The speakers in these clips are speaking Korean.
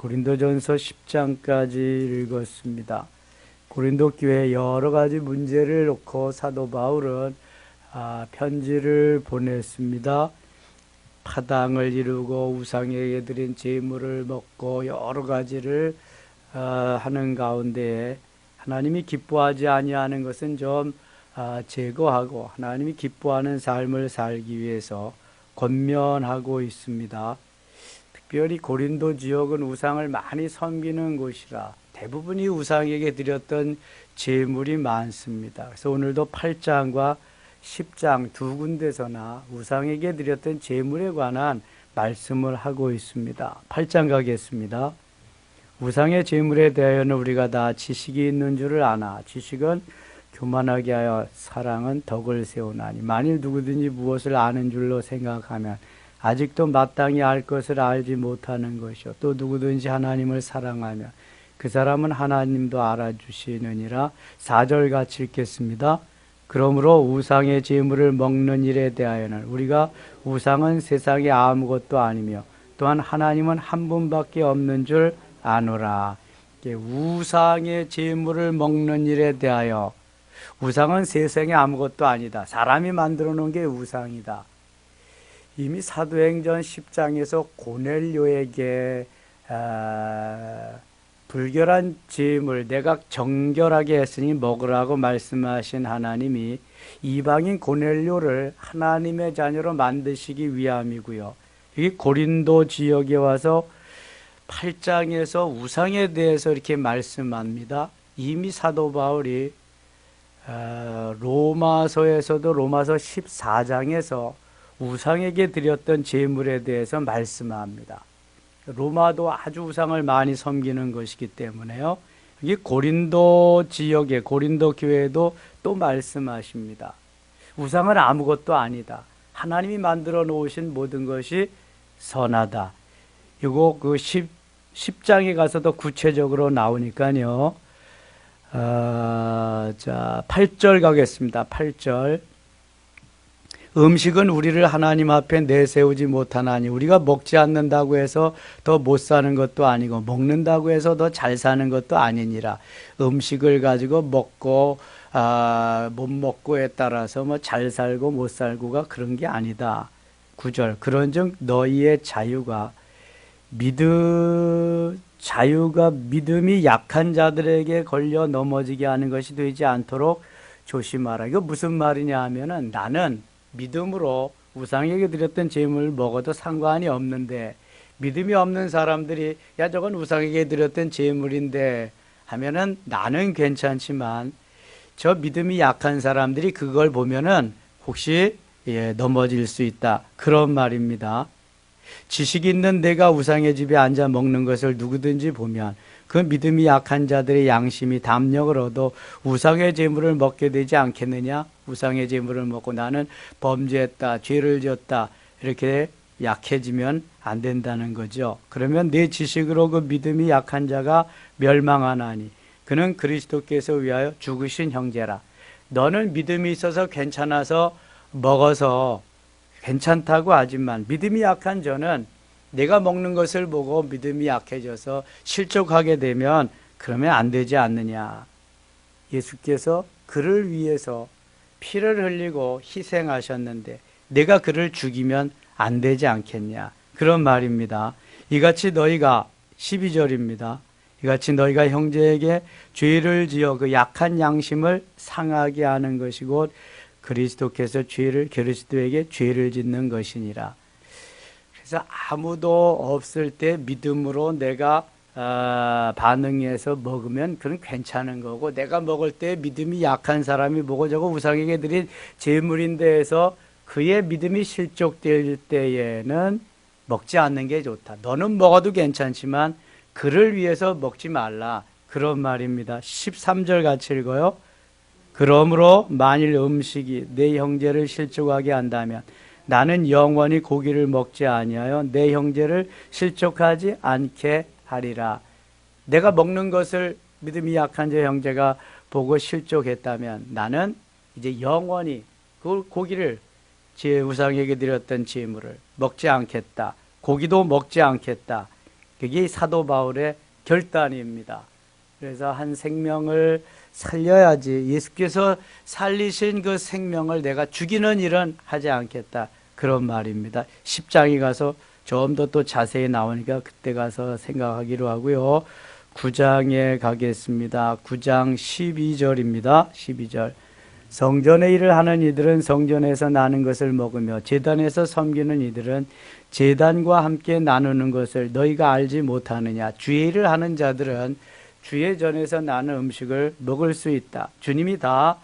고린도전서 10장까지 읽었습니다. 고린도 교회에 여러 가지 문제를 놓고 사도 바울은 편지를 보냈습니다. 파당을 이루고 우상에게 드린 제물을 먹고 여러 가지를 하는 가운데 하나님이 기뻐하지 아니하는 것은 좀 제거하고 하나님이 기뻐하는 삶을 살기 위해서 권면하고 있습니다. 특별히 고린도 지역은 우상을 많이 섬기는 곳이라 대부분이 우상에게 드렸던 제물이 많습니다. 그래서 오늘도 8장과 10장 두 군데서나 우상에게 드렸던 제물에 관한 말씀을 하고 있습니다. 8장 가겠습니다. 우상의 제물에 대하여는 우리가 다 지식이 있는 줄을 아나 지식은 교만하게 하여 사랑은 덕을 세우나니 만일 누구든지 무엇을 아는 줄로 생각하면 아직도 마땅히 알 것을 알지 못하는 것이요 또 누구든지 하나님을 사랑하면 그 사람은 하나님도 알아주시느니라. 4절 같이 읽겠습니다. 그러므로 우상의 제물을 먹는 일에 대하여는 우리가 우상은 세상에 아무것도 아니며 또한 하나님은 한 분밖에 없는 줄 아노라. 우상의 제물을 먹는 일에 대하여 우상은 세상에 아무것도 아니다. 사람이 만들어 놓은 게 우상이다. 이미 사도행전 10장에서 고넬료에게 불결한 제물 내가 정결하게 했으니 먹으라고 말씀하신 하나님이 이방인 고넬료를 하나님의 자녀로 만드시기 위함이고요. 여기 고린도 지역에 와서 8장에서 우상에 대해서 이렇게 말씀합니다. 이미 사도 바울이 로마서에서도 로마서 14장에서 우상에게 드렸던 제물에 대해서 말씀합니다. 로마도 아주 우상을 많이 섬기는 것이기 때문에요. 여기 고린도 지역에 고린도 교회도 또 말씀하십니다. 우상은 아무것도 아니다. 하나님이 만들어 놓으신 모든 것이 선하다. 이거 그 10장에 가서도 구체적으로 나오니까요. 자, 8절 가겠습니다. 8절. 음식은 우리를 하나님 앞에 내세우지 못하나니 우리가 먹지 않는다고 해서 더 못 사는 것도 아니고 먹는다고 해서 더 잘 사는 것도 아니니라. 음식을 가지고 먹고 못 먹고에 따라서 뭐 잘 살고 못 살고가 그런 게 아니다. 9절. 그런즉 너희의 자유가 믿음이 약한 자들에게 걸려 넘어지게 하는 것이 되지 않도록 조심하라. 이거 무슨 말이냐 하면은 나는 믿음으로 우상에게 드렸던 제물을 먹어도 상관이 없는데 믿음이 없는 사람들이 야 저건 우상에게 드렸던 제물인데 하면은 나는 괜찮지만 저 믿음이 약한 사람들이 그걸 보면은 혹시 넘어질 수 있다. 그런 말입니다. 지식 있는 내가 우상의 집에 앉아 먹는 것을 누구든지 보면 그 믿음이 약한 자들의 양심이 담력을 얻어 우상의 제물을 먹게 되지 않겠느냐? 우상의 제물을 먹고 나는 범죄했다, 죄를 지었다 이렇게 약해지면 안 된다는 거죠. 그러면 내 지식으로 그 믿음이 약한 자가 멸망하나니 그는 그리스도께서 위하여 죽으신 형제라. 너는 믿음이 있어서 괜찮아서 먹어서 괜찮다고 하지만 믿음이 약한 저는 내가 먹는 것을 보고 믿음이 약해져서 실족하게 되면 그러면 안 되지 않느냐. 예수께서 그를 위해서 피를 흘리고 희생하셨는데 내가 그를 죽이면 안 되지 않겠냐. 그런 말입니다. 이같이 너희가 12절입니다. 이같이 너희가 형제에게 죄를 지어 그 약한 양심을 상하게 하는 것이 곧 그리스도께서 그리스도에게 죄를 짓는 것이니라. 그래서 아무도 없을 때 믿음으로 내가 반응해서 먹으면 그건 괜찮은 거고 내가 먹을 때 믿음이 약한 사람이 뭐고 저거 우상에게 드린 제물인데 해서 그의 믿음이 실족될 때에는 먹지 않는 게 좋다. 너는 먹어도 괜찮지만 그를 위해서 먹지 말라. 그런 말입니다. 13절 같이 읽어요. 그러므로 만일 음식이 내 형제를 실족하게 한다면 나는 영원히 고기를 먹지 아니하여 내 형제를 실족하지 않게 하리라. 내가 먹는 것을 믿음이 약한 제 형제가 보고 실족했다면 나는 이제 영원히 그 고기를 제 우상에게 드렸던 제물을 먹지 않겠다. 고기도 먹지 않겠다. 그게 사도 바울의 결단입니다. 그래서 한 생명을 살려야지, 예수께서 살리신 그 생명을 내가 죽이는 일은 하지 않겠다, 그런 말입니다. 10장에 가서 좀 더 또 자세히 나오니까 그때 가서 생각하기로 하고요. 9장에 가겠습니다. 9장 12절입니다. 12절. 성전의 일을 하는 이들은 성전에서 나는 것을 먹으며 제단에서 섬기는 이들은 제단과 함께 나누는 것을 너희가 알지 못하느냐. 주의 일을 하는 자들은 주의 전에서 나는 음식을 먹을 수 있다. 주님이 다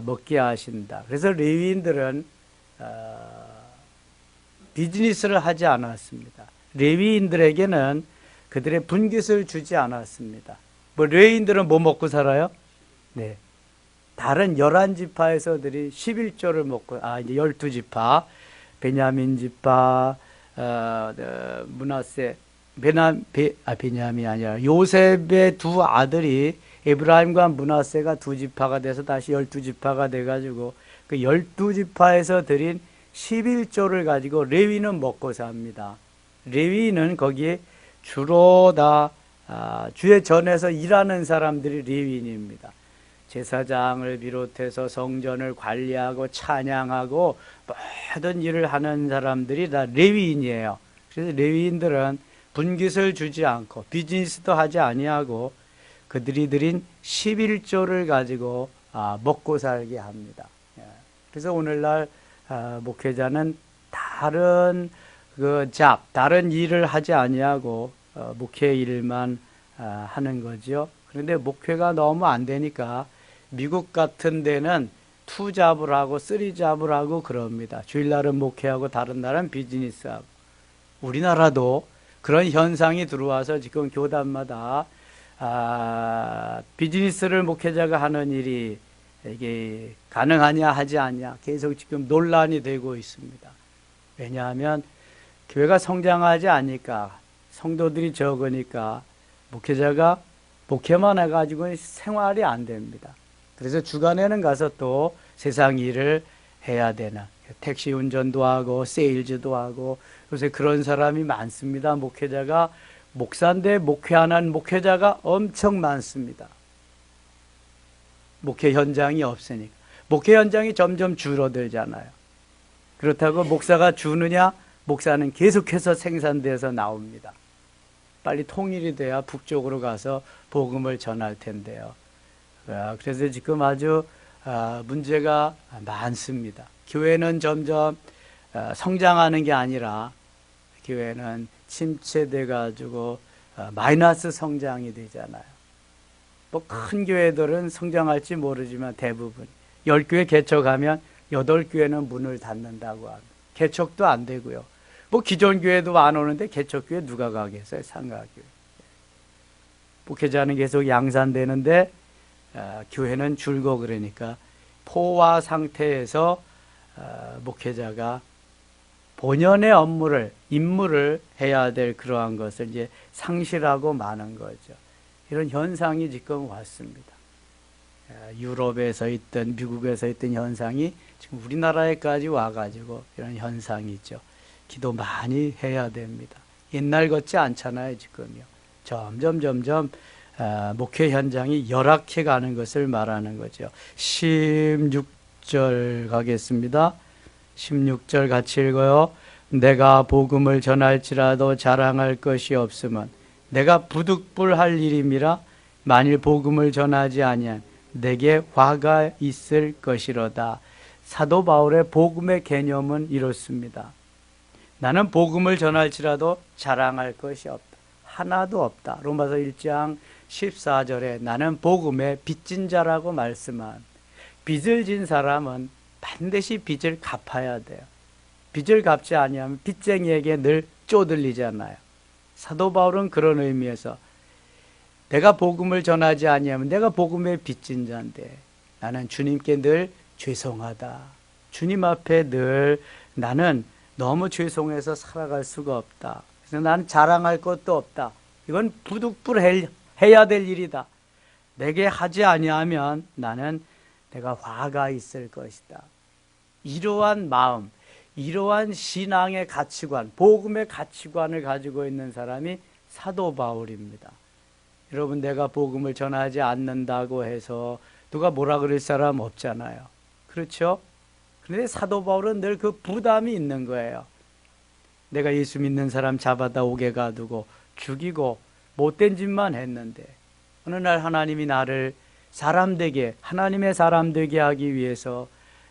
먹게 하신다. 그래서 레위인들은 비즈니스를 하지 않았습니다. 레위인들에게는 그들의 분깃을 주지 않았습니다. 뭐 레위인들은 뭐 먹고 살아요? 네. 다른 11지파에서들이 11조를 먹고, 이제 12지파, 베냐민 지파, 므낫세, 베냐민이 아니라 요셉의 두 아들이 에브라임과 므낫세가 두 지파가 돼서 다시 12지파가 돼가지고 그 12지파에서 드린 11조를 가지고 레위는 먹고 삽니다. 레위는 거기에 주로 다 주의 전에서 일하는 사람들이 레위인입니다. 제사장을 비롯해서 성전을 관리하고 찬양하고 모든 일을 하는 사람들이 다 레위인이에요. 그래서 레위인들은 분깃을 주지 않고 비즈니스도 하지 아니하고 그들이 드린 11조를 가지고 먹고 살게 합니다. 그래서 오늘날 목회자는 다른 다른 일을 하지 아니하고 목회 일만 하는 거죠. 그런데 목회가 너무 안 되니까 미국 같은 데는 2잡을 하고 3잡을 하고 그럽니다. 주일날은 목회하고 다른 날은 비즈니스하고. 우리나라도 그런 현상이 들어와서 지금 교단마다 비즈니스를 목회자가 하는 일이 이게 가능하냐 하지 않냐 계속 지금 논란이 되고 있습니다. 왜냐하면 교회가 성장하지 않으니까, 성도들이 적으니까 목회자가 목회만 해가지고 생활이 안 됩니다. 그래서 주간에는 가서 또 세상 일을 해야 되는, 택시 운전도 하고 세일즈도 하고 요새 그런 사람이 많습니다. 목회자가 목사인데 목회하는 목회자가 엄청 많습니다. 목회 현장이 없으니까. 목회 현장이 점점 줄어들잖아요. 그렇다고 목사가 주느냐? 목사는 계속해서 생산돼서 나옵니다. 빨리 통일이 돼야 북쪽으로 가서 복음을 전할 텐데요. 그래서 지금 아주 문제가 많습니다. 교회는 점점 성장하는 게 아니라 교회는 침체돼 가지고 마이너스 성장이 되잖아요. 뭐 큰 교회들은 성장할지 모르지만 대부분 10교회 개척하면 8교회는 문을 닫는다고 합니다. 개척도 안 되고요. 뭐 기존 교회도 안 오는데 개척교회 누가 가겠어요? 상가교회. 목회자는 계속 양산되는데 교회는 줄고, 그러니까 포화 상태에서 목회자가 본연의 업무를, 임무를 해야 될 그러한 것을 이제 상실하고 마는 거죠. 이런 현상이 지금 왔습니다. 유럽에서 있던 미국에서 있던 현상이 지금 우리나라에까지 와가지고 이런 현상이 있죠. 기도 많이 해야 됩니다. 옛날 같지 않잖아요, 지금요. 점점 목회 현장이 열악해 가는 것을 말하는 거죠. 16절 가겠습니다. 16절 같이 읽어요. 내가 복음을 전할지라도 자랑할 것이 없으면 내가 부득불할 일임이라. 만일 복음을 전하지 아니하면 내게 화가 있을 것이로다. 사도 바울의 복음의 개념은 이렇습니다. 나는 복음을 전할지라도 자랑할 것이 없다. 하나도 없다. 로마서 1장 14절에 나는 복음의 빚진 자라고 말씀한, 빚을 진 사람은 반드시 빚을 갚아야 돼요. 빚을 갚지 아니하면 빚쟁이에게 늘 쪼들리잖아요. 사도 바울은 그런 의미에서 내가 복음을 전하지 아니하면 내가 복음의 빚진 자인데 나는 주님께 늘 죄송하다. 주님 앞에 늘 나는 너무 죄송해서 살아갈 수가 없다. 그래서 나는 자랑할 것도 없다. 이건 부득불해야 될 일이다. 내게 하지 아니하면 나는 내가 화가 있을 것이다. 이러한 마음, 이러한 신앙의 가치관, 복음의 가치관을 가지고 있는 사람이 사도 바울입니다. 여러분, 내가 복음을 전하지 않는다고 해서 누가 뭐라 그럴 사람 없잖아요. 그렇죠? 그런데 사도 바울은 늘 그 부담이 있는 거예요. 내가 예수 믿는 사람 잡아다 옥에 가두고 죽이고 못된 짓만 했는데 어느 날 하나님이 나를 사람 되게, 하나님의 사람 되게 하기 위해서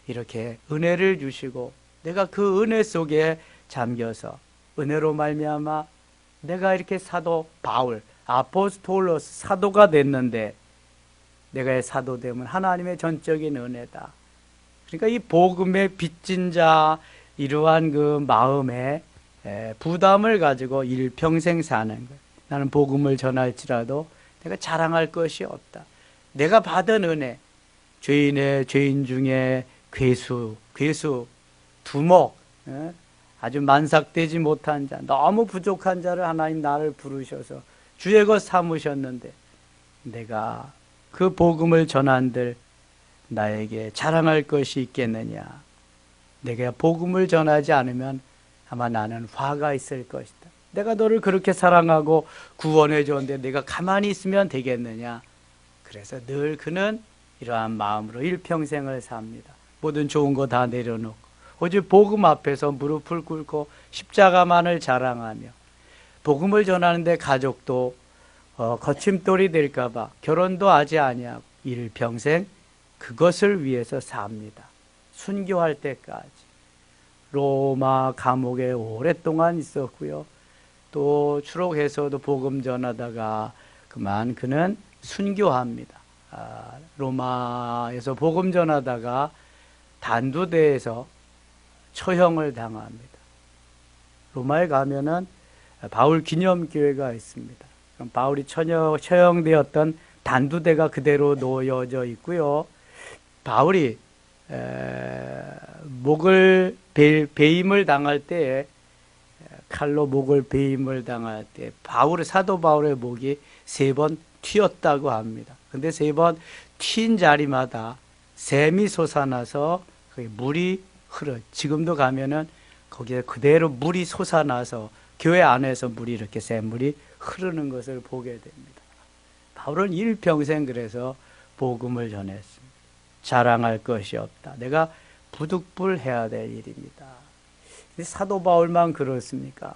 이렇게 은혜를 주시고 내가 그 은혜 속에 잠겨서 은혜로 말미암아 내가 이렇게 사도 바울, 아포스톨로스 사도가 됐는데, 내가 사도됨은 하나님의 전적인 은혜다. 그러니까 이 복음의 빚진 자, 이러한 그 마음에 부담을 가지고 일평생 사는 거예요. 나는 복음을 전할지라도 내가 자랑할 것이 없다. 내가 받은 은혜, 죄인 중에 괴수, 두목, 아주 만삭되지 못한 자, 너무 부족한 자를 하나님 나를 부르셔서 주의 것 삼으셨는데, 내가 그 복음을 전한들 나에게 자랑할 것이 있겠느냐. 내가 복음을 전하지 않으면 아마 나는 화가 있을 것이다. 내가 너를 그렇게 사랑하고 구원해 줬는데 내가 가만히 있으면 되겠느냐. 그래서 늘 그는 이러한 마음으로 일평생을 삽니다. 모든 좋은 거 다 내려놓고 오직 복음 앞에서 무릎을 꿇고 십자가만을 자랑하며, 복음을 전하는데 가족도 거침돌이 될까 봐 결혼도 하지 아니하고 일평생 그것을 위해서 삽니다. 순교할 때까지. 로마 감옥에 오랫동안 있었고요. 또 추록해서도 복음 전하다가 그만 그는 순교합니다. 로마에서 복음 전하다가 단두대에서 처형을 당합니다. 로마에 가면은 바울 기념교회가 있습니다. 그럼 바울이 처형되었던 단두대가 그대로 놓여져 있고요. 바울이 목을 베임을 당할 때에, 칼로 목을 베임을 당할 때 사도 바울의 목이 3번 튀었다고 합니다. 근데 3번 튄 자리마다 샘이 솟아나서 물이 흘러. 지금도 가면은 거기에 그대로 물이 솟아나서 교회 안에서 물이 이렇게 샘물이 흐르는 것을 보게 됩니다. 바울은 일평생 그래서 복음을 전했습니다. 자랑할 것이 없다. 내가 부득불해야 될 일입니다. 사도 바울만 그렇습니까?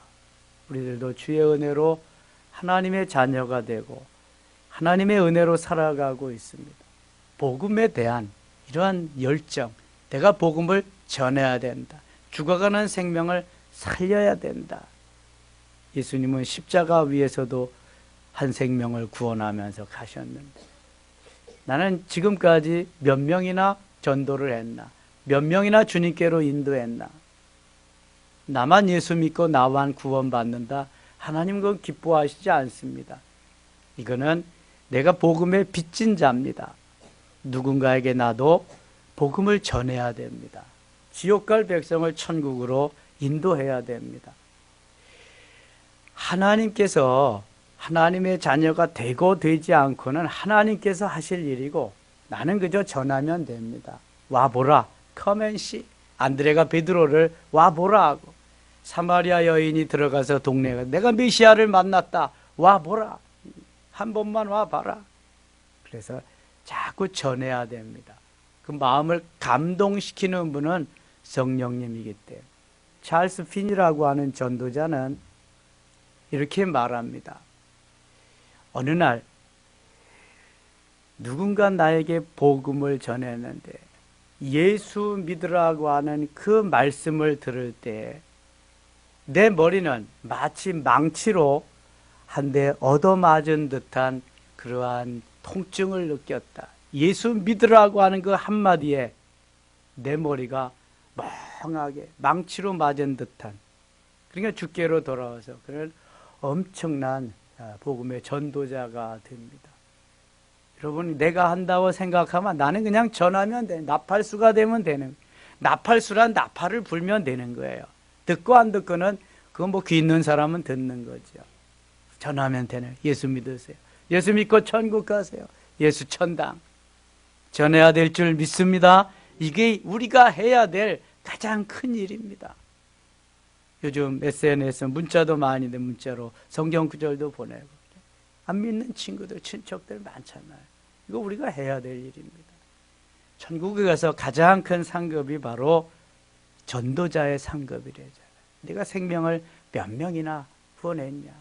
우리들도 주의 은혜로 하나님의 자녀가 되고 하나님의 은혜로 살아가고 있습니다. 복음에 대한 이러한 열정, 내가 복음을 전해야 된다. 죽어가는 생명을 살려야 된다. 예수님은 십자가 위에서도 한 생명을 구원하면서 가셨는데, 나는 지금까지 몇 명이나 전도를 했나? 몇 명이나 주님께로 인도했나? 나만 예수 믿고 나만 구원받는다? 하나님 그건 기뻐하시지 않습니다. 이거는 내가 복음에 빚진 자입니다. 누군가에게 나도 복음을 전해야 됩니다. 지옥 갈 백성을 천국으로 인도해야 됩니다. 하나님께서 하나님의 자녀가 되고 되지 않고는 하나님께서 하실 일이고, 나는 그저 전하면 됩니다. 와보라, come and see. 안드레가 베드로를 와보라 하고, 사마리아 여인이 들어가서 동네에 내가 메시아를 만났다, 와보라, 한 번만 와봐라. 그래서 자꾸 전해야 됩니다. 그 마음을 감동시키는 분은 성령님이기 때문에. 찰스 핀이라고 하는 전도자는 이렇게 말합니다. 어느 날 누군가 나에게 복음을 전했는데 예수 믿으라고 하는 그 말씀을 들을 때 내 머리는 마치 망치로 한 대 얻어맞은 듯한 그러한 통증을 느꼈다. 예수 믿으라고 하는 그 한마디에 내 머리가 멍하게 망치로 맞은 듯한, 그러니까 주께로 돌아와서 그런 엄청난 복음의 전도자가 됩니다. 여러분, 내가 한다고 생각하면 나는 그냥 전하면 돼. 나팔수가 되면 되는, 나팔수란 나팔을 불면 되는 거예요. 듣고 안 듣고는 그건 뭐 귀 있는 사람은 듣는 거죠. 전하면 되는, 예수 믿으세요. 예수 믿고 천국 가세요. 예수 천당. 전해야 될 줄 믿습니다. 이게 우리가 해야 될 가장 큰 일입니다. 요즘 SNS 문자도 많이들 문자로 성경 구절도 보내고 안 믿는 친구들, 친척들 많잖아요. 이거 우리가 해야 될 일입니다. 천국에 가서 가장 큰 상급이 바로 전도자의 상급이래잖아요. 네가 생명을 몇 명이나 구원했냐.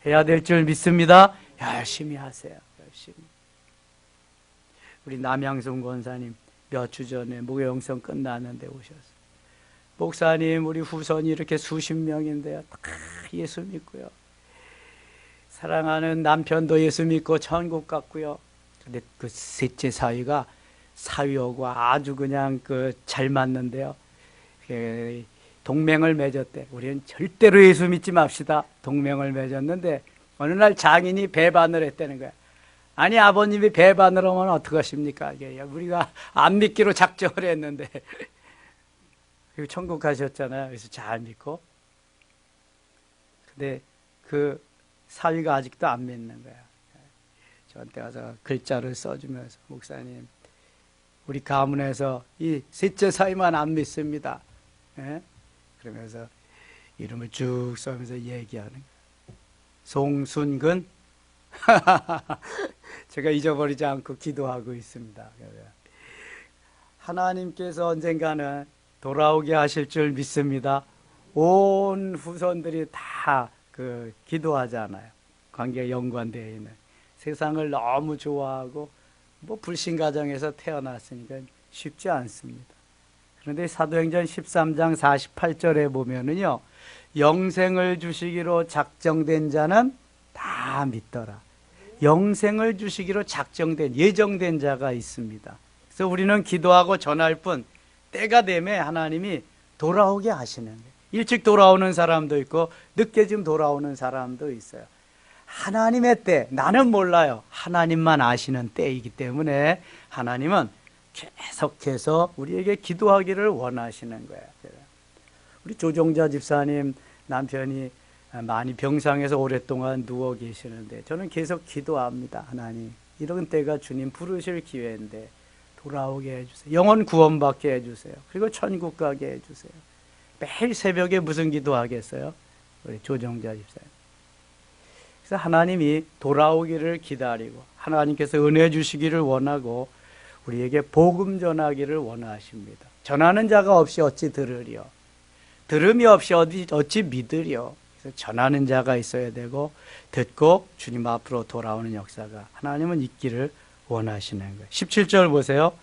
해야 될 줄 믿습니다. 열심히 하세요. 열심히. 우리 남양순 권사님 몇 주 전에 목요영성 끝났는데 오셨어요. 목사님, 우리 후손이 이렇게 수십 명인데요. 다 예수 믿고요. 사랑하는 남편도 예수 믿고 천국 갔고요. 근데 그 셋째 사위가 사위하고 아주 그냥 잘 맞는데요. 동맹을 맺었대. 우리는 절대로 예수 믿지 맙시다. 동맹을 맺었는데 어느 날 장인이 배반을 했다는 거야. 아니, 아버님이 배반을 하면 어떡하십니까? 우리가 안 믿기로 작정을 했는데. 그리고 천국 가셨잖아요. 그래서 잘 믿고. 근데 그 사위가 아직도 안 믿는 거야. 저한테 와서 글자를 써주면서, 목사님, 우리 가문에서 이 셋째 사위만 안 믿습니다. 예? 그러면서 이름을 쭉 써면서 얘기하는 거예요. 송순근. 제가 잊어버리지 않고 기도하고 있습니다. 하나님께서 언젠가는 돌아오게 하실 줄 믿습니다. 온 후손들이 다 기도하잖아요. 관계가 연관되어 있는. 세상을 너무 좋아하고 불신 가정에서 태어났으니까 쉽지 않습니다. 그런데 사도행전 13장 48절에 보면은요, 영생을 주시기로 작정된 자는 다 믿더라. 영생을 주시기로 작정된, 예정된 자가 있습니다. 그래서 우리는 기도하고 전할 뿐, 때가 되면 하나님이 돌아오게 하시는 거예요. 일찍 돌아오는 사람도 있고 늦게 좀 돌아오는 사람도 있어요. 하나님의 때, 나는 몰라요. 하나님만 아시는 때이기 때문에 하나님은 계속해서 우리에게 기도하기를 원하시는 거예요. 우리 조종자 집사님 남편이 많이 병상에서 오랫동안 누워 계시는데 저는 계속 기도합니다. 하나님, 이런 때가 주님 부르실 기회인데 돌아오게 해주세요. 영혼 구원받게 해주세요. 그리고 천국 가게 해주세요. 매일 새벽에 무슨 기도하겠어요? 우리 조정자 집사님. 그래서 하나님이 돌아오기를 기다리고 하나님께서 은혜 주시기를 원하고 우리에게 복음 전하기를 원하십니다. 전하는 자가 없이 어찌 들으리요? 들음이 없이 어찌 믿으리요? 그래서 전하는 자가 있어야 되고 듣고 주님 앞으로 돌아오는 역사가 하나님은 있기를 원하시는 거예요. 17절 보세요.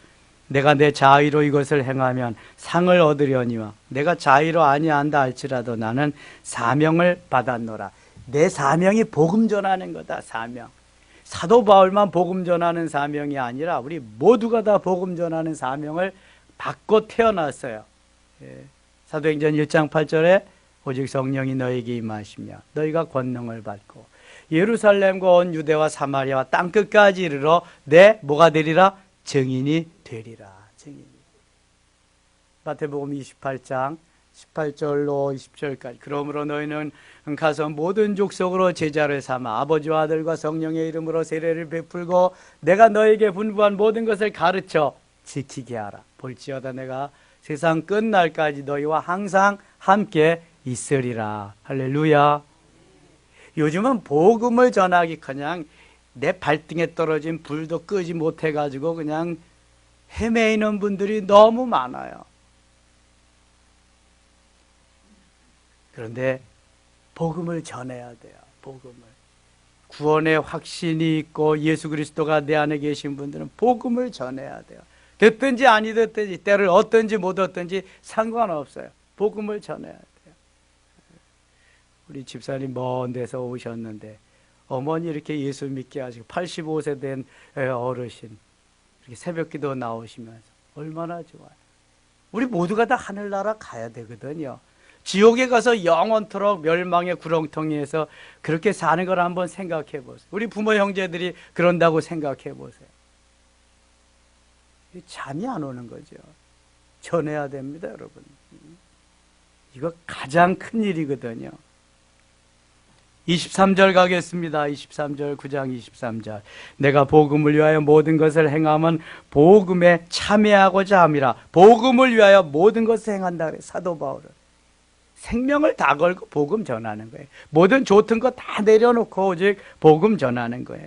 내가 내 자의로 이것을 행하면 상을 얻으려니와 내가 자의로 아니한다 할지라도 나는 사명을 받았노라. 내 사명이 복음 전하는 거다. 사명. 사도 바울만 복음 전하는 사명이 아니라 우리 모두가 다 복음 전하는 사명을 받고 태어났어요. 사도행전 1장 8절에 오직 성령이 너에게 임하시며 너희가 권능을 받고 예루살렘과 온 유대와 사마리아와 땅끝까지 이르러 내 뭐가 되리라? 증인이 되리라. 증인이. 마태복음 28장 18절로 20절까지. 그러므로 너희는 가서 모든 족속으로 제자를 삼아 아버지와 아들과 성령의 이름으로 세례를 베풀고 내가 너에게 분부한 모든 것을 가르쳐 지키게 하라. 볼지어다 내가 세상 끝날까지 너희와 항상 함께 있으리라. 할렐루야. 요즘은 복음을 전하기커녕 내 발등에 떨어진 불도 끄지 못해가지고 그냥 헤매이는 분들이 너무 많아요. 그런데 복음을 전해야 돼요. 복음을. 구원의 확신이 있고 예수 그리스도가 내 안에 계신 분들은 복음을 전해야 돼요. 됐든지 아니 됐든지 때를 얻든지 못 얻든지 상관없어요. 복음을 전해야 돼요. 우리 집사님 먼 데서 오셨는데 어머니 이렇게 예수 믿게 하시고 85세 된 어르신 이렇게 새벽기도 나오시면서 얼마나 좋아요. 우리 모두가 다 하늘나라 가야 되거든요. 지옥에 가서 영원토록 멸망의 구렁텅이에서 그렇게 사는 걸 한번 생각해 보세요. 우리 부모 형제들이 그런다고 생각해 보세요. 잠이 안 오는 거죠. 전해야 됩니다, 여러분. 이거 가장 큰 일이거든요. 23절 가겠습니다. 23절, 9장 23절. 내가 복음을 위하여 모든 것을 행하면 복음에 참여하고자 함이라. 복음을 위하여 모든 것을 행한다 그래요. 사도 바울은. 생명을 다 걸고 복음 전하는 거예요. 모든 좋던 거 다 내려놓고 오직 복음 전하는 거예요.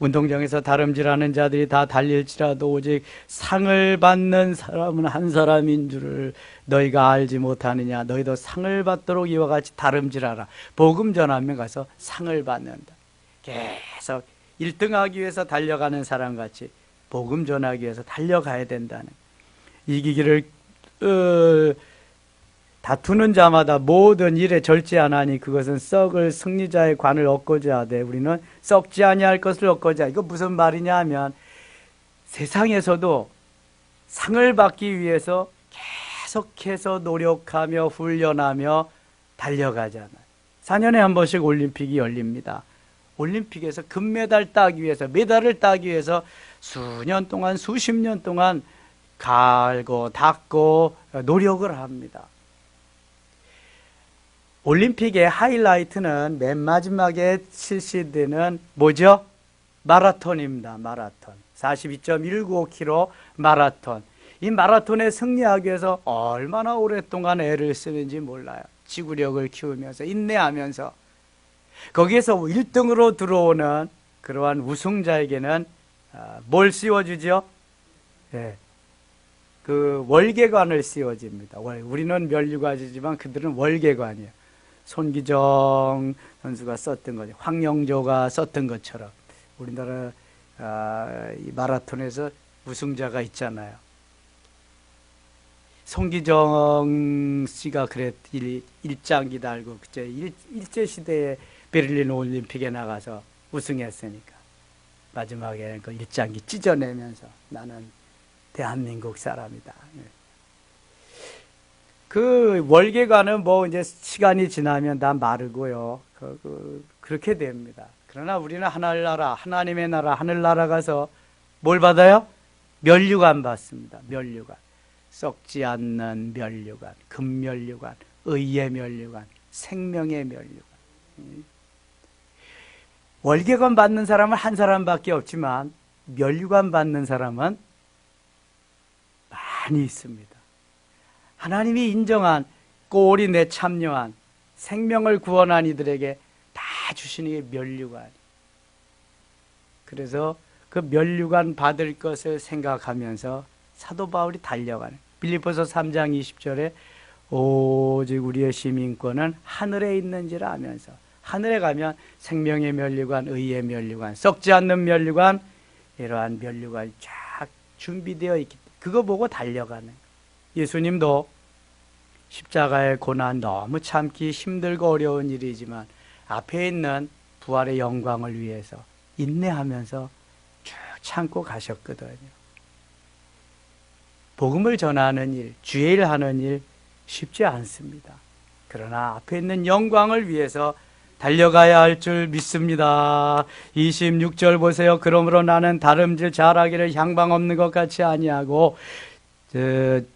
운동장에서 다름질하는 자들이 다 달릴지라도 오직 상을 받는 사람은 한 사람인 줄을 너희가 알지 못하느냐. 너희도 상을 받도록 이와 같이 다름질하라. 복음 전하면 가서 상을 받는다. 계속 1등하기 위해서 달려가는 사람같이 복음 전하기 위해서 달려가야 된다는, 이기기를 다투는 자마다 모든 일에 절제하나니 그것은 썩을 승리자의 관을 얻고자 하되 우리는 썩지 아니할 것을 얻고자. 이거 무슨 말이냐 하면 세상에서도 상을 받기 위해서 계속해서 노력하며 훈련하며 달려가잖아요. 4년에 한 번씩 올림픽이 열립니다. 올림픽에서 금메달 따기 위해서, 메달을 따기 위해서 수년 동안, 수십 년 동안 갈고 닦고 노력을 합니다. 올림픽의 하이라이트는 맨 마지막에 실시되는 뭐죠? 마라톤입니다. 마라톤. 42.195km 마라톤. 이 마라톤에 승리하기 위해서 얼마나 오랫동안 애를 쓰는지 몰라요. 지구력을 키우면서, 인내하면서. 거기에서 1등으로 들어오는 그러한 우승자에게는 뭘 씌워주죠? 네. 그 월계관을 씌워집니다. 우리는 면류관이지만 그들은 월계관이에요. 손기정 선수가 썼던 거죠. 황영조가 썼던 것처럼 우리나라 이 마라톤에서 우승자가 있잖아요. 손기정 씨가 일장기 달고 그때 일제시대에 베를린 올림픽에 나가서 우승했으니까 마지막에는 그 일장기 찢어내면서 나는 대한민국 사람이다. 그 월계관은 뭐 이제 시간이 지나면 다 마르고요. 그렇게 됩니다. 그러나 우리는 하늘나라, 하나님의 나라, 하늘나라 가서 뭘 받아요? 면류관 받습니다. 면류관. 썩지 않는 면류관, 금면류관, 의의 면류관, 생명의 면류관. 월계관 받는 사람은 한 사람밖에 없지만 면류관 받는 사람은 많이 있습니다. 하나님이 인정한, 꼴이 내 참여한, 생명을 구원한 이들에게 다 주시는 게 면류관. 그래서 그 면류관 받을 것을 생각하면서 사도 바울이 달려가는, 빌립보서 3장 20절에 오직 우리의 시민권은 하늘에 있는지라 하면서, 하늘에 가면 생명의 면류관, 의의 면류관, 썩지 않는 면류관, 이러한 면류관이 쫙 준비되어 있기 때문에 그거 보고 달려가는. 예수님도 십자가의 고난 너무 참기 힘들고 어려운 일이지만 앞에 있는 부활의 영광을 위해서 인내하면서 쭉 참고 가셨거든요. 복음을 전하는 일, 주의 일 하는 일 쉽지 않습니다. 그러나 앞에 있는 영광을 위해서 달려가야 할 줄 믿습니다. 26절 보세요. 그러므로 나는 다름질 잘하기를 향방 없는 것 같이 아니하고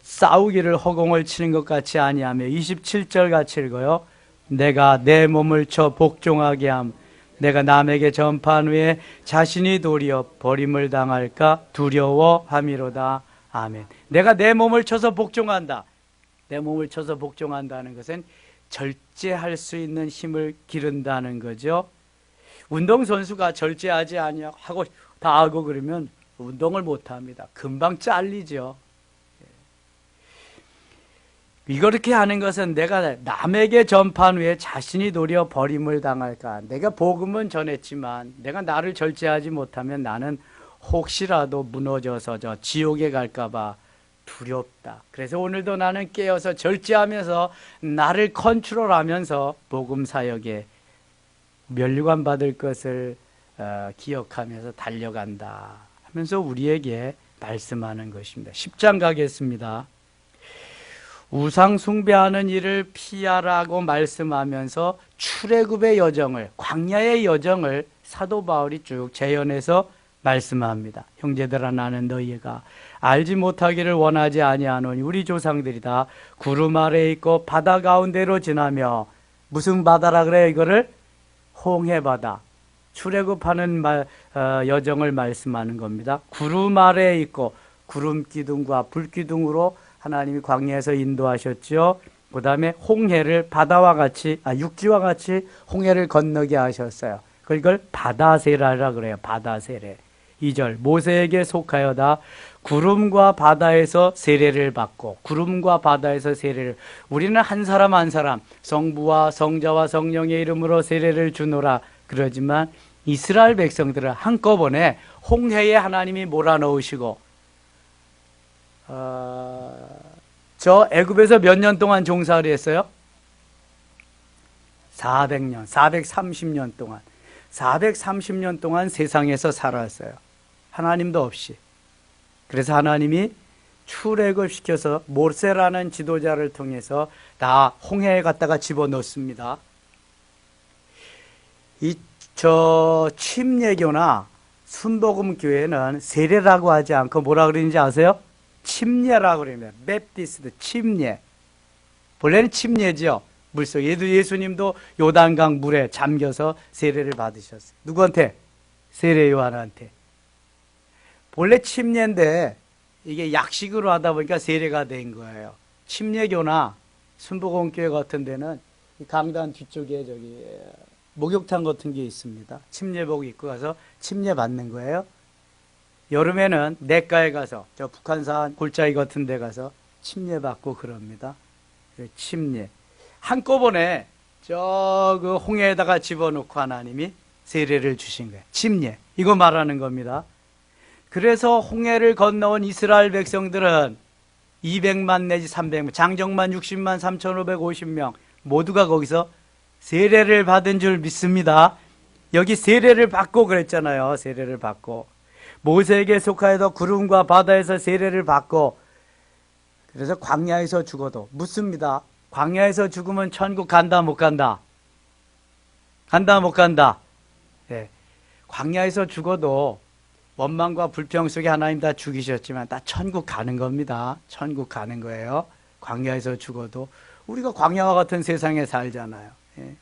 싸우기를 허공을 치는 것 같이 아니하며 27절 같이 읽어요. 내가 내 몸을 쳐 복종하게 함 내가 남에게 전파한 후에 자신이 도리어 버림을 당할까 두려워함이로다. 아멘. 내가 내 몸을 쳐서 복종한다. 내 몸을 쳐서 복종한다는 것은 절제할 수 있는 힘을 기른다는 거죠. 운동선수가 절제하지 아니하고 다 하고 그러면 운동을 못합니다. 금방 잘리죠. 이렇게 하는 것은 내가 남에게 전파한 후에 자신이 도리어 버림을 당할까. 내가 복음은 전했지만 내가 나를 절제하지 못하면 나는 혹시라도 무너져서 저 지옥에 갈까 봐 두렵다. 그래서 오늘도 나는 깨어서 절제하면서 나를 컨트롤하면서 복음 사역에 면류관 받을 것을 기억하면서 달려간다 하면서 우리에게 말씀하는 것입니다. 10장 가겠습니다. 우상 숭배하는 일을 피하라고 말씀하면서 출애굽의 여정을, 광야의 여정을 사도 바울이 쭉 재현해서 말씀합니다. 형제들아 나는 너희가 알지 못하기를 원하지 아니하노니 우리 조상들이 다 구름 아래에 있고 바다 가운데로 지나며, 무슨 바다라 그래요? 이거를 홍해바다, 출애굽하는 여정을 말씀하는 겁니다. 구름 아래에 있고 구름 기둥과 불 기둥으로 하나님이 광야에서 인도하셨죠. 그 다음에 홍해를 바다와 같이, 육지와 같이 홍해를 건너게 하셨어요. 그걸 바다세라라 그래요. 바다세례. 2절 모세에게 속하여다 구름과 바다에서 세례를 받고, 구름과 바다에서 세례를, 우리는 한 사람 한 사람 성부와 성자와 성령의 이름으로 세례를 주노라 그러지만 이스라엘 백성들은 한꺼번에 홍해에 하나님이 몰아넣으시고, 저 애굽에서 몇 년 동안 종살이 했어요? 400년, 430년 동안. 430년 동안 세상에서 살았어요. 하나님도 없이. 그래서 하나님이 출애굽시켜서 모세라는 지도자를 통해서 다 홍해에 갖다가 집어넣습니다. 저 침례교나 순복음 교회는 세례라고 하지 않고 뭐라 그러는지 아세요? 침례라고 그러면 베프티스트 침례. 본래는 침례죠. 물속. 예수님도 요단강 물에 잠겨서 세례를 받으셨어요. 누구한테? 세례 요한한테. 본래 침례인데 이게 약식으로 하다 보니까 세례가 된 거예요. 침례교나 순복음교회 같은 데는 강단 뒤쪽에 저기 목욕탕 같은 게 있습니다. 침례복 입고 가서 침례 받는 거예요. 여름에는 내과에 가서 저 북한산 골짜기 같은 데 가서 침례 받고 그럽니다. 침례. 한꺼번에 저 그 홍해에다가 집어넣고 하나님이 세례를 주신 거예요. 침례. 이거 말하는 겁니다. 그래서 홍해를 건너온 이스라엘 백성들은 200만 내지 300만, 장정만 60만 3,550명 모두가 거기서 세례를 받은 줄 믿습니다. 여기 세례를 받고 그랬잖아요. 세례를 받고. 모세에게 속하여도 구름과 바다에서 세례를 받고, 그래서 광야에서 죽어도 묻습니다. 광야에서 죽으면 천국 간다 못 간다? 간다 못 간다? 네. 광야에서 죽어도 원망과 불평 속에 하나님 다 죽이셨지만 다 천국 가는 겁니다. 천국 가는 거예요. 광야에서 죽어도. 우리가 광야와 같은 세상에 살잖아요. 예.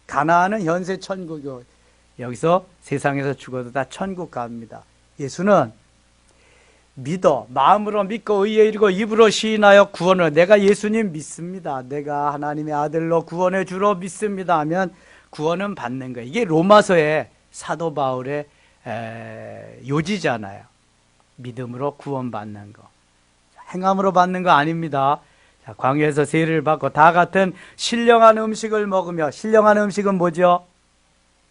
가나안은 현세 천국이고 여기서 세상에서 죽어도 다 천국 갑니다. 예수는 믿어 마음으로 믿고 의에 이르고 입으로 시인하여 구원을, 내가 예수님 믿습니다, 내가 하나님의 아들로 구원해 주러 믿습니다 하면 구원은 받는 거예요. 이게 로마서의 사도 바울의 요지잖아요. 믿음으로 구원받는 거, 행함으로 받는 거 아닙니다. 자, 광야에서 세례를 받고 다 같은 신령한 음식을 먹으며, 신령한 음식은 뭐죠?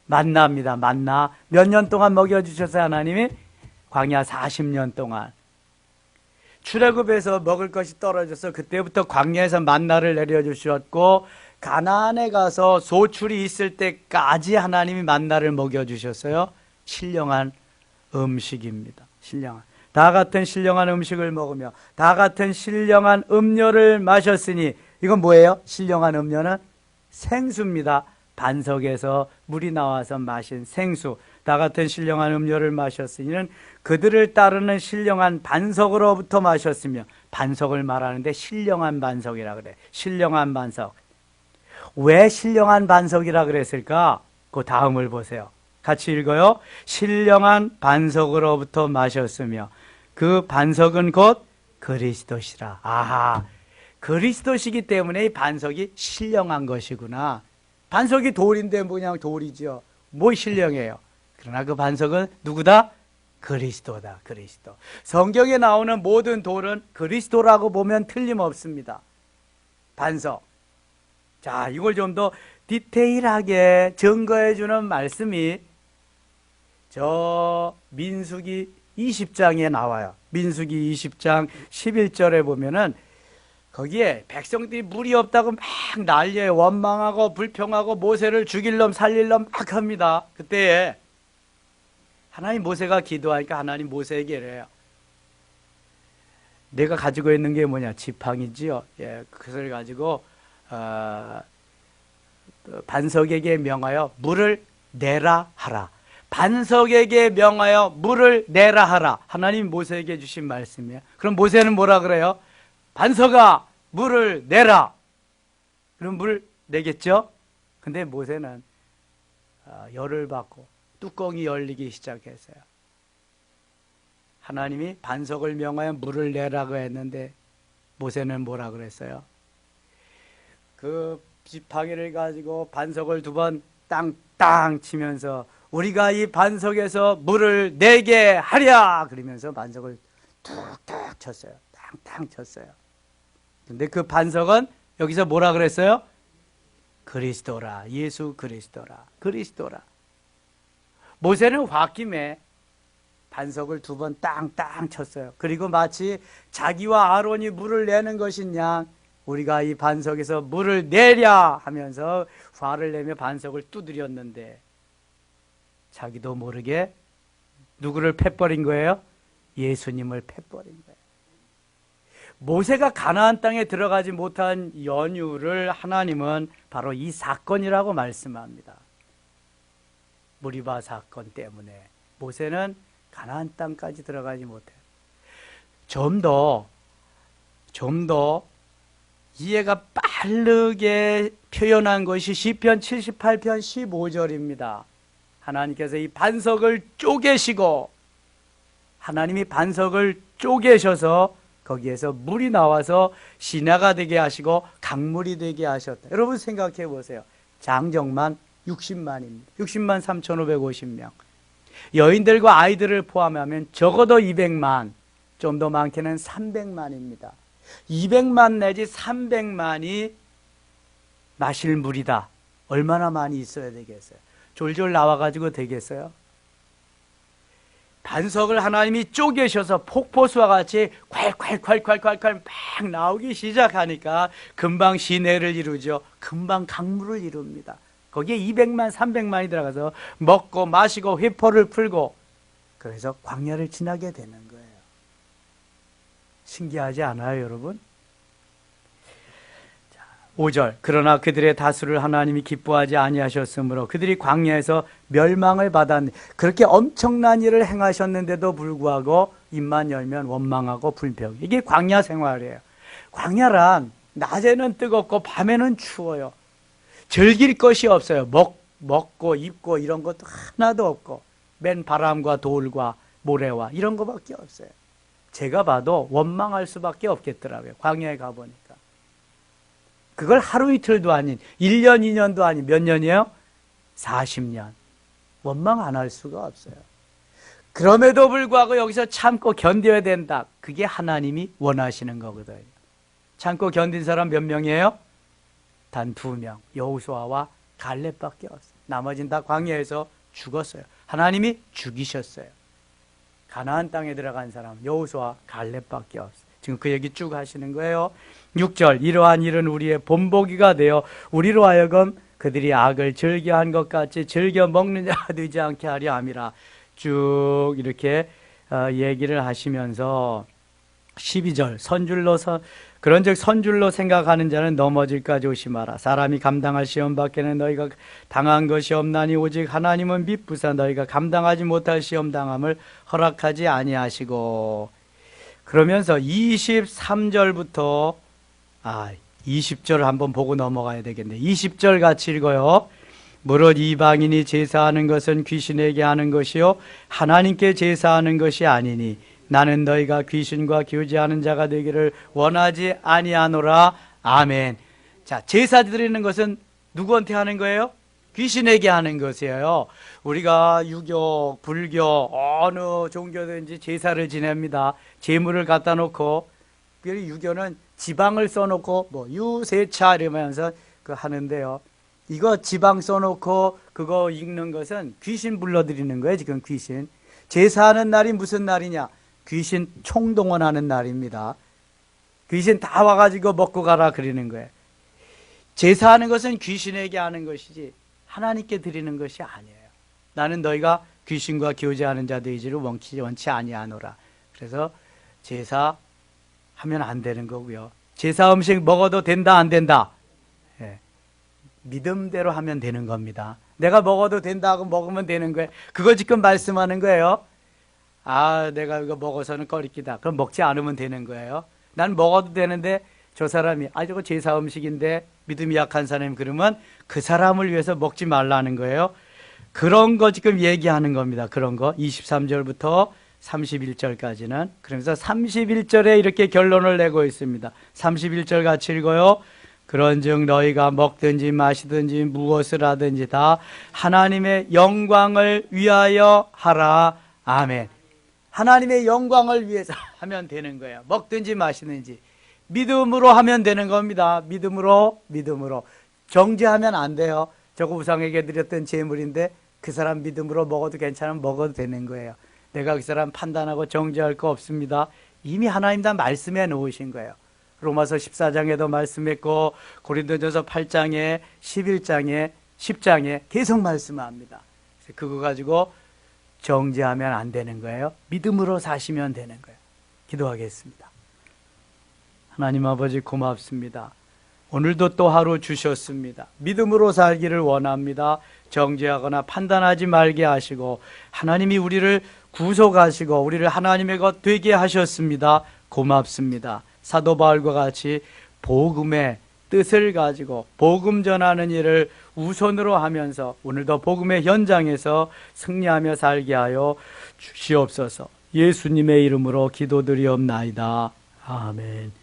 만나입니다. 만나. 몇 년 동안 먹여주셨어요, 하나님이? 광야 40년 동안. 출애굽에서 먹을 것이 떨어져서 그때부터 광야에서 만나를 내려주셨고, 가나안에 가서 소출이 있을 때까지 하나님이 만나를 먹여주셨어요. 신령한 음식입니다. 신령한. 다 같은 신령한 음식을 먹으며 다 같은 신령한 음료를 마셨으니, 이건 뭐예요? 신령한 음료는 생수입니다. 반석에서 물이 나와서 마신 생수. 다 같은 신령한 음료를 마셨으니는 그들을 따르는 신령한 반석으로부터 마셨으며, 반석을 말하는데 신령한 반석이라 그래. 신령한 반석. 왜 신령한 반석이라 그랬을까? 그 다음을 보세요. 같이 읽어요. 신령한 반석으로부터 마셨으며 그 반석은 곧 그리스도시라. 아하, 그리스도시기 때문에 이 반석이 신령한 것이구나. 반석이 돌인데 뭐냐, 돌이죠. 뭐 신령해요. 그러나 그 반석은 누구다? 그리스도다. 그리스도. 성경에 나오는 모든 돌은 그리스도라고 보면 틀림없습니다. 반석. 자, 이걸 좀 더 디테일하게 증거해 주는 말씀이 저 민수기 20장에 나와요. 민수기 20장 11절에 보면은 거기에 백성들이 물이 없다고 막 난리에 원망하고 불평하고 모세를 죽일 놈 살릴 놈 막 합니다. 그때에 하나님, 모세가 기도하니까 하나님 모세에게 이래요. 내가 가지고 있는 게 뭐냐? 지팡이지요. 예, 그것을 가지고 반석에게 명하여 물을 내라 하라. 반석에게 명하여 물을 내라 하라. 하나님 모세에게 주신 말씀이에요. 그럼 모세는 뭐라 그래요? 반석아, 물을 내라. 그럼 물 내겠죠? 근데 모세는 열을 받고 뚜껑이 열리기 시작했어요. 하나님이 반석을 명하여 물을 내라고 했는데 모세는 뭐라 그랬어요? 그 지팡이를 가지고 반석을 2번 땅땅 치면서 우리가 이 반석에서 물을 내게 하랴 그러면서 반석을 툭툭 쳤어요. 땅땅 쳤어요. 근데 그 반석은 여기서 뭐라 그랬어요? 그리스도라. 예수 그리스도라. 그리스도라. 모세는 홧김에 반석을 2번 땅땅 쳤어요. 그리고 마치 자기와 아론이 물을 내는 것인 양 우리가 이 반석에서 물을 내랴 하면서 화를 내며 반석을 두드렸는데 자기도 모르게 누구를 패버린 거예요? 예수님을 패버린 거예요. 모세가 가나안 땅에 들어가지 못한 연유를 하나님은 바로 이 사건이라고 말씀합니다. 무리바 사건 때문에 모세는 가나안 땅까지 들어가지 못해요. 좀 더 이해가 빠르게 표현한 것이 시편 78편 15절입니다. 하나님께서 이 반석을 쪼개시고 하나님이 반석을 쪼개셔서 거기에서 물이 나와서 시내가 되게 하시고 강물이 되게 하셨다. 여러분 생각해 보세요. 장정만 60만입니다. 60만 3,550명. 여인들과 아이들을 포함하면 적어도 200만, 좀 더 많게는 300만입니다. 200만 내지 300만이 마실 물이다. 얼마나 많이 있어야 되겠어요? 졸졸 나와가지고 되겠어요? 반석을 하나님이 쪼개셔서 폭포수와 같이 콸콸콸콸콸콸 막 나오기 시작하니까 금방 시내를 이루죠. 금방 강물을 이룹니다. 거기에 200만, 300만이 들어가서 먹고 마시고 회포를 풀고 그래서 광야를 지나게 되는 거예요. 신기하지 않아요, 여러분? 5절 그러나 그들의 다수를 하나님이 기뻐하지 아니하셨으므로 그들이 광야에서 멸망을 받았네. 그렇게 엄청난 일을 행하셨는데도 불구하고 입만 열면 원망하고 불평. 이게 광야 생활이에요. 광야란 낮에는 뜨겁고 밤에는 추워요. 즐길 것이 없어요. 먹고 입고 이런 것도 하나도 없고 맨 바람과 돌과 모래와 이런 것밖에 없어요. 제가 봐도 원망할 수밖에 없겠더라고요. 광야에 가보니까. 그걸 하루 이틀도 아닌 1년 2년도 아닌 몇 년이에요? 40년. 원망 안 할 수가 없어요. 그럼에도 불구하고 여기서 참고 견뎌야 된다. 그게 하나님이 원하시는 거거든요. 참고 견딘 사람 몇 명이에요? 단 2명. 여호수아와 갈렙밖에 없어요. 나머지는 다 광야에서 죽었어요. 하나님이 죽이셨어요. 가나안 땅에 들어간 사람 여호수아 갈렙밖에 없어요. 지금 그 얘기 쭉 하시는 거예요. 6절 이러한 일은 우리의 본보기가 되어 우리로 하여금 그들이 악을 즐겨한 것 같이 즐겨 먹는 자가 되지 않게 하려 함이라. 쭉 이렇게 얘기를 하시면서 12절 그런즉 선줄로 생각하는 자는 넘어질까 조심하라. 사람이 감당할 시험 밖에는 너희가 당한 것이 없나니 오직 하나님은 미쁘사 너희가 감당하지 못할 시험 당함을 허락하지 아니하시고. 그러면서 23절부터 20절을 한번 보고 넘어가야 되겠네. 20절 같이 읽어요. 무릇 이방인이 제사하는 것은 귀신에게 하는 것이요 하나님께 제사하는 것이 아니니 나는 너희가 귀신과 교제하는 자가 되기를 원하지 아니하노라. 아멘. 자, 제사 드리는 것은 누구한테 하는 거예요? 귀신에게 하는 것이에요. 우리가 유교, 불교, 어느 종교든지 제사를 지냅니다. 제물을 갖다 놓고, 유교는 지방을 써놓고, 유세차 이러면서 하는데요. 이거 지방 써놓고 그거 읽는 것은 귀신 불러들이는 거예요, 지금 귀신. 제사하는 날이 무슨 날이냐? 귀신 총동원하는 날입니다. 귀신 다 와가지고 먹고 가라 그러는 거예요. 제사하는 것은 귀신에게 하는 것이지 하나님께 드리는 것이 아니에요. 나는 너희가 귀신과 교제하는 자 되기를 원치 아니하노라. 그래서 제사하면 안 되는 거고요. 제사 음식 먹어도 된다 안 된다? 예. 믿음대로 하면 되는 겁니다. 내가 먹어도 된다고 먹으면 되는 거예요. 그거 지금 말씀하는 거예요. 내가 이거 먹어서는 꺼리끼다. 그럼 먹지 않으면 되는 거예요. 난 먹어도 되는데 저 사람이 저거 제사 음식인데 믿음이 약한 사람이 그러면 그 사람을 위해서 먹지 말라는 거예요. 그런 거 지금 얘기하는 겁니다. 그런 거 23절부터 31절까지는. 그러면서 31절에 이렇게 결론을 내고 있습니다. 31절 같이 읽어요. 그런즉 너희가 먹든지 마시든지 무엇을 하든지 다 하나님의 영광을 위하여 하라. 아멘. 하나님의 영광을 위해서 하면 되는 거예요. 먹든지 마시든지 믿음으로 하면 되는 겁니다. 믿음으로. 정죄하면 안 돼요. 저거 우상에게 드렸던 제물인데 그 사람 믿음으로 먹어도 괜찮으면 먹어도 되는 거예요. 내가 그 사람 판단하고 정죄할 거 없습니다. 이미 하나님 다 말씀해 놓으신 거예요. 로마서 14장에도 말씀했고 고린도전서 8장에 11장에 10장에 계속 말씀합니다. 그래서 그거 가지고 정죄하면 안 되는 거예요. 믿음으로 사시면 되는 거예요. 기도하겠습니다. 하나님 아버지 고맙습니다. 오늘도 또 하루 주셨습니다. 믿음으로 살기를 원합니다. 정죄하거나 판단하지 말게 하시고 하나님이 우리를 구속하시고 우리를 하나님의 것 되게 하셨습니다. 고맙습니다. 사도 바울과 같이 복음의 뜻을 가지고 복음 전하는 일을 우선으로 하면서 오늘도 복음의 현장에서 승리하며 살게 하여 주시옵소서. 예수님의 이름으로 기도드리옵나이다. 아멘.